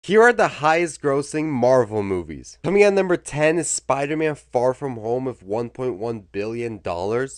Here are the highest grossing Marvel movies. Coming at number 10 is Spider-Man Far From Home with $1.1 billion.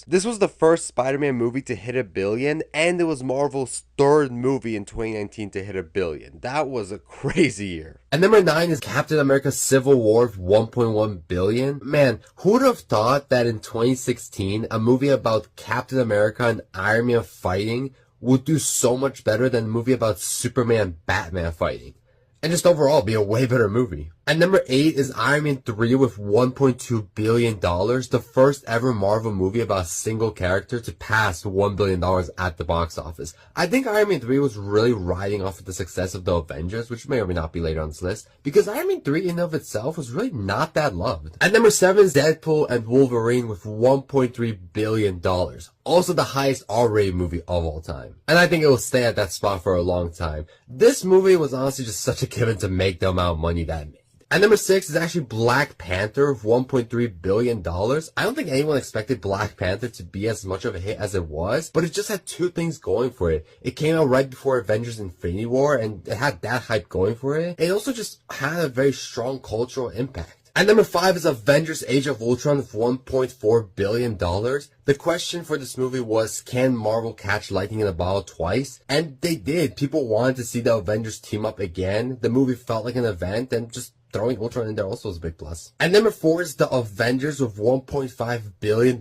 This was the first Spider-Man movie to hit a billion, and it was Marvel's third movie in 2019 to hit a billion. That was a crazy year. And number 9 is Captain America Civil War with $1.1 billion. Man, who would have thought that in 2016, a movie about Captain America and Iron Man fighting would do so much better than a movie about Superman and Batman fighting? And just overall be a way better movie. And number 8 is Iron Man 3 with $1.2 billion, the first ever Marvel movie about a single character to pass $1 billion at the box office. I think Iron Man 3 was really riding off of the success of the Avengers, which may or may not be later on this list, because Iron Man 3 in and of itself was really not that loved. And number 7 is Deadpool and Wolverine with $1.3 billion. Also the highest R-rated movie of all time. And I think it will stay at that spot for a long time. This movie was honestly just such a given to make the amount of money that it made. And number 6 is actually Black Panther with $1.3 billion. I don't think anyone expected Black Panther to be as much of a hit as it was, but it just had two things going for it. It came out right before Avengers Infinity War, and it had that hype going for it. It also just had a very strong cultural impact. And number 5 is Avengers Age of Ultron with $1.4 billion. The question for this movie was, can Marvel catch lightning in a bottle twice? And they did. People wanted to see the Avengers team up again. The movie felt like an event, and just throwing Ultron in there also was a big plus. And number 4 is The Avengers with $1.5 billion.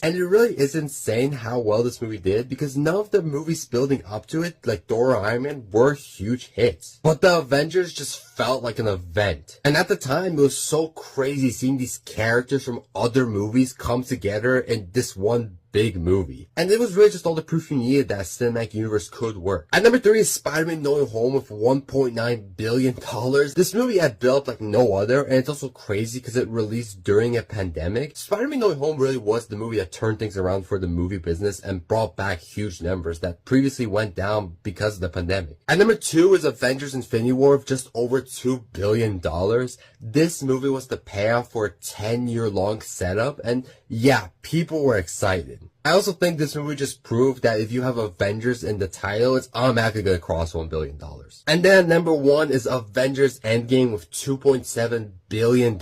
And it really is insane how well this movie did, because none of the movies building up to it, like Thor or Iron Man, were huge hits. But The Avengers just felt like an event. And at the time, it was so crazy seeing these characters from other movies come together in this one big movie. And it was really just all the proof you needed that cinematic universe could work. At number 3 is Spider-Man No Way Home with $1.9 billion. This movie had built like no other, and it's also crazy because it released during a pandemic. Spider-Man No Way Home really was the movie that turned things around for the movie business and brought back huge numbers that previously went down because of the pandemic. At number 2 is Avengers Infinity War with just over $2 billion. This movie was the payoff for a 10-year long setup, and yeah, people were excited. I also think this movie just proved that if you have Avengers in the title, it's automatically going to cross $1 billion. And then number 1 is Avengers Endgame with $2.7 billion.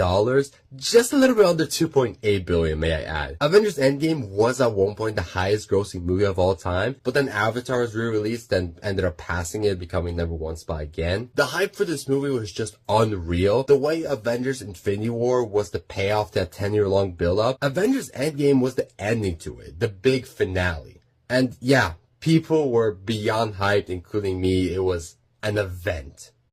Just a little bit under $2.8 billion, may I add. Avengers Endgame was at one point the highest grossing movie of all time, but then Avatar was re-released and ended up passing it, becoming number 1 spot again. The hype for this movie was just unreal. The way Avengers Infinity War was the payoff to that 10-year long build-up, Avengers Endgame was the ending to it, the big finale. And yeah, people were beyond hyped, including me. It was an event.